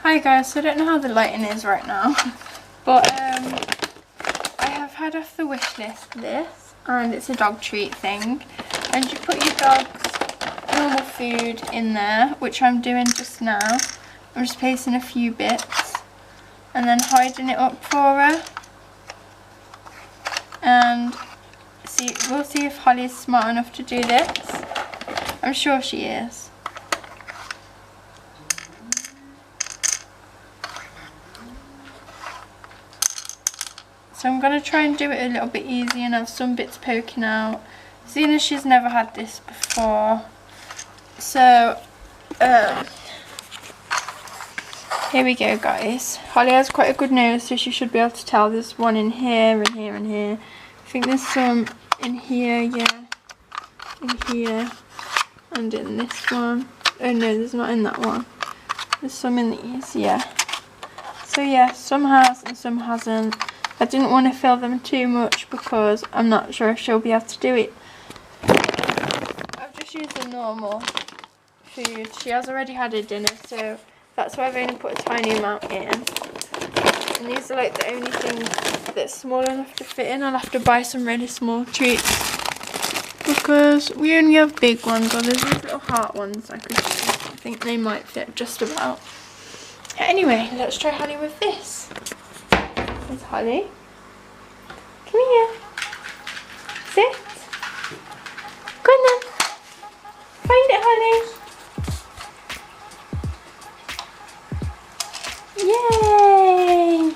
Hi guys, so I don't know how the lighting is right now, but I have had off the wish list this, and it's a dog treat thing, and you put your dog's normal food in there, which I'm doing just now. I'm just placing a few bits and then hiding it up for her, and we'll see if Holly's smart enough to do this. I'm sure she is. So I'm going to try and do it a little bit easy and have some bits poking out, seeing as she's never had this before. So, here we go guys. Holly has quite a good nose, so she should be able to tell there's one in here and here and here. I think there's some in here, yeah, in here, and in this one. Oh no, there's not in that one. There's some in these, yeah. So yeah, some has and some hasn't. I didn't want to fill them too much because I'm not sure if she'll be able to do it. I've just used the normal food. She has already had her dinner, so that's why I've only put a tiny amount in. And these are like the only things that's small enough to fit in. I'll have to buy some really small treats because we only have big ones, or there's these little heart ones I could use. I think they might fit just about. Anyway, let's try Holly with this. There's Holly. Come here. Sit. Go on then. Find it, Holly. Yay!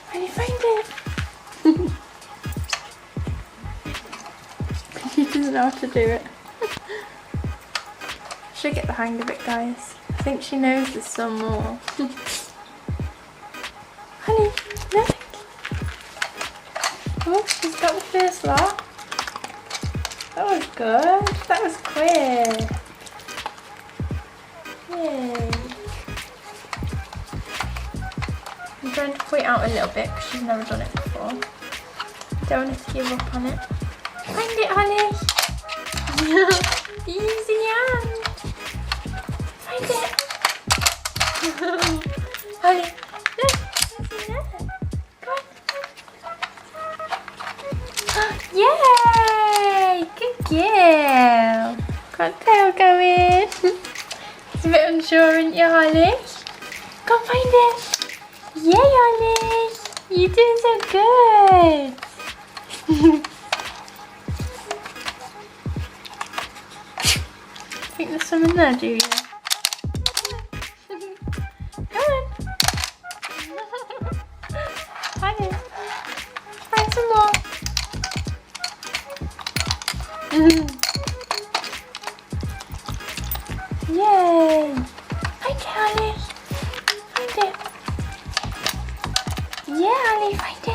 Holly, find it. She doesn't know how to do it. She'll get the hang of it, guys. I think she knows there's some more. Holly, look. Oh, she's got the first lot. That was good. That was quick. Yay. I'm trying to point out a little bit because she's never done it before. Don't want her to give up on it. Find it, Holly. Easy hand. Find it. Holly, look. Yay! Good girl! Got tail going. It's a bit unsure, isn't you, Holly? Go and find it! Yay, Holly! You did so good! I think there's some in there, do you? Go on! Holly! Find some more! Yay! Find it, Holly! Find it! Yeah, Holly, find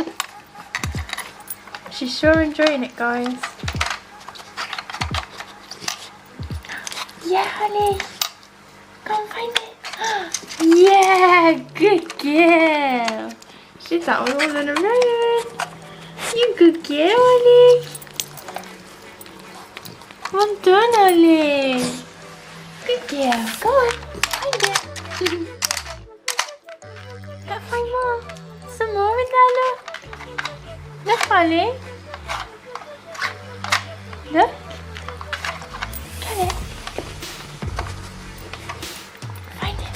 it! She's sure enjoying it, guys. Yeah, Holly! Go and find it! Yeah! Good girl! She's that one all in a row! You good girl, Holly. Well done, Holly. Good girl. Go on, find it. Gotta find more. Some more in there, look. Look, Holly. Look. Get it. Find it.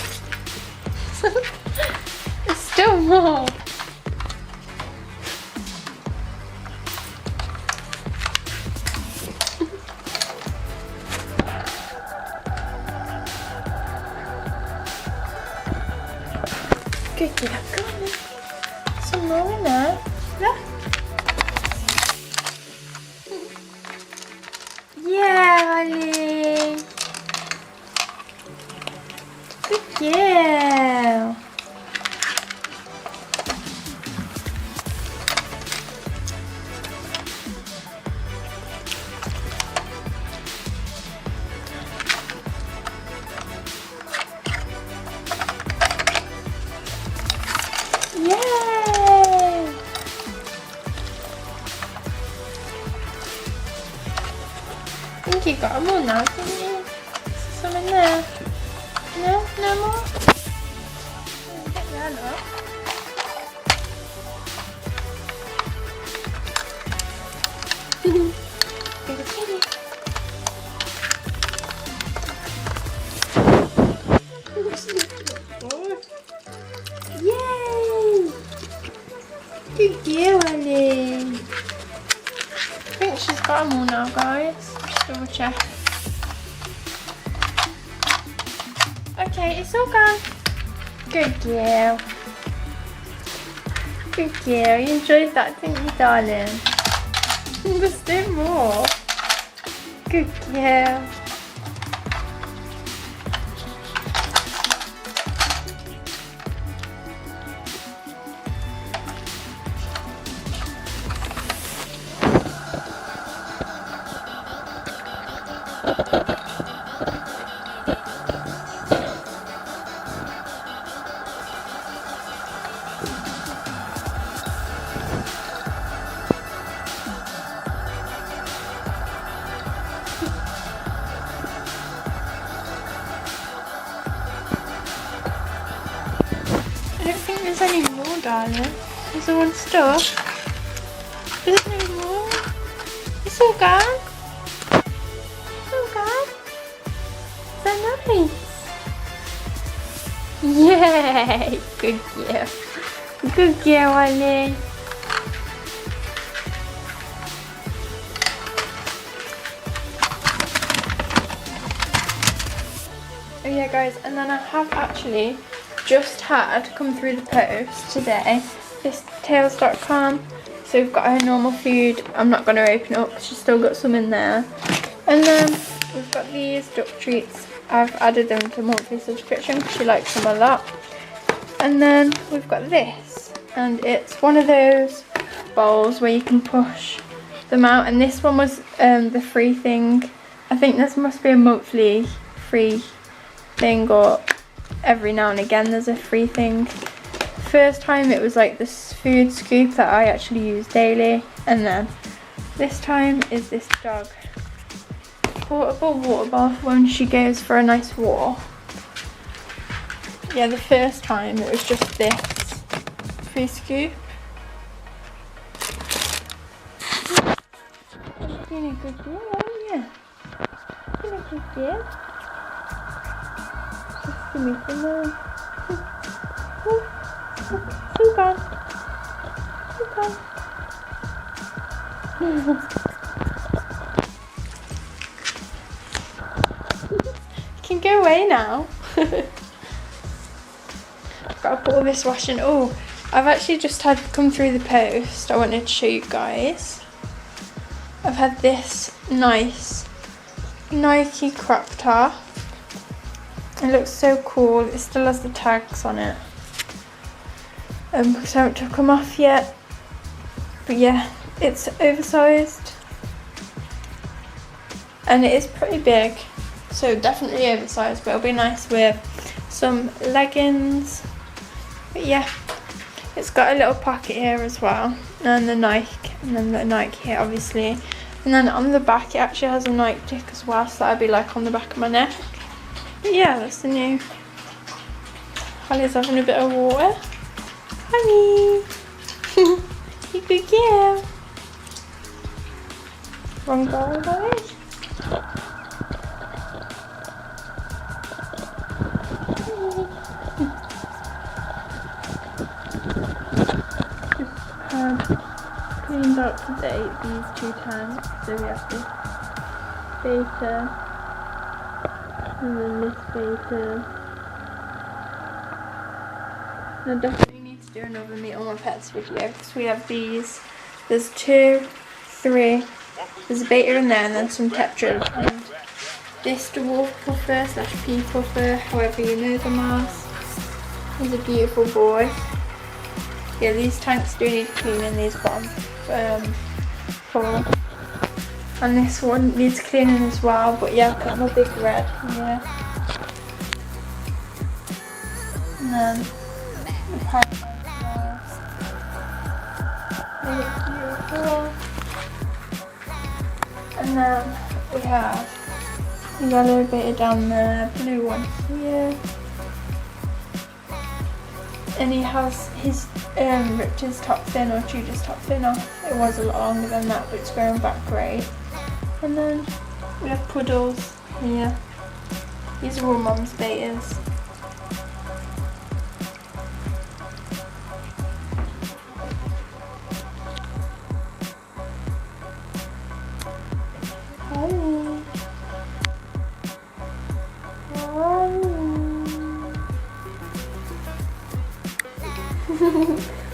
There's still more. Good girl, go on then. Some more in there. Look. Yeah, Holly. Good girl. Yay! I think you got them all now, didn't you? Some in there? No? No more? Get that up. Bigger kitty. Yay! Good girl, Ellie. I think she's got them all now, guys. Just double check. Okay, it's all gone. Good girl. Good girl. You enjoyed that, didn't you, darling? There's still more. Good girl. I don't think there's any more, darling. There's all stuff. There's no more. It's all gone. It's all gone. Is that nice? Yay! Good girl. Good girl, Ollie. Oh yeah, guys, and then I have actually just had come through the post today this tails.com. So we've got her normal food. I'm not going to open it up because she's still got some in there. And then we've got these duck treats. I've added them to monthly subscription because she likes them a lot. And then we've got this, and it's one of those bowls where you can push them out, and this one was the free thing. I think this must be a monthly free thing, or every now and again there's a free thing. First time it was like this food scoop that I actually use daily, and then this time is this dog portable water bottle for when she goes for a nice walk. Yeah, the first time it was just this free scoop. You're being a good girl, aren't you? Being a good girl. Just give me some more. So gone. So gone. You can go away now. I've got to put all this washing. Oh, I've actually just had come through the post. I wanted to show you guys. I've had this nice Nike crop top. It looks so cool. It still has the tags on it. Because I haven't took them off yet. But yeah, it's oversized. And it is pretty big. So definitely oversized, but it'll be nice with some leggings. But yeah, it's got a little pocket here as well. And the Nike, and then the Nike here obviously. And then on the back it actually has a Nike tick as well, so that'll be like on the back of my neck. But yeah, that's the new. Holly's having a bit of water. Holly! You good girl. Wrong girl, guys. Cleaned up today these two tanks. So we have this betta and then this betta. I definitely need to do another Meet All My Pets video because we have these. There's 2, 3. There's a betta in there and then some tetras. And this dwarf puffer / pea puffer, however you know them as. He's a beautiful boy. Yeah, these tanks do need cleaning, these bottom four. And this one needs cleaning as well, but yeah, I've got my big red here. And then the parrot there. They look beautiful. And then we have yellow betta down there, blue one here. And he has his ripped his top fin or chewed his top fin off. It was a lot longer than that, but it's growing back great. And then we have puddles here. These are all Mum's bettas.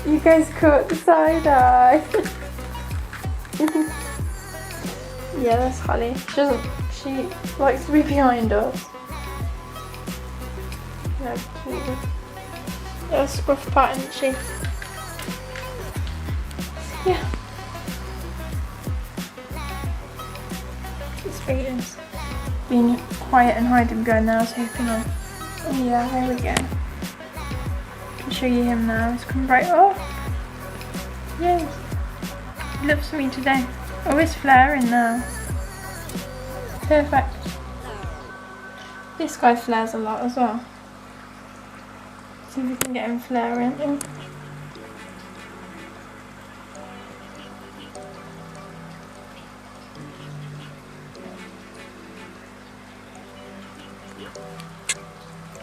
You guys caught the side eye. Yeah, that's Holly. She likes to be behind us. Yeah, cute. A scruff part, isn't she? Yeah. It's Rita's being quiet and hiding behind there. I was hoping on. Oh yeah, there we go. I'll show you him now. He's come right up. Yay. He loves me today. Oh, it's flaring now. Perfect. This guy flares a lot as well. See if we can get him flaring. Oh.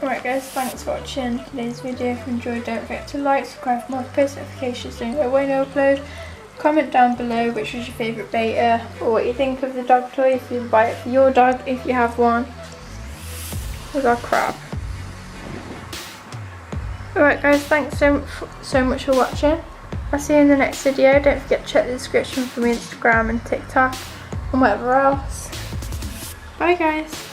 Alright guys, thanks for watching today's video. If you enjoyed, don't forget to like, subscribe for more post notifications so you know when I upload. Comment down below which was your favourite betta or what you think of the dog toy, if you buy it for your dog if you have one. We got crap. Alright guys, thanks so much for watching. I'll see you in the next video. Don't forget to check the description for my Instagram and TikTok and whatever else. Bye guys.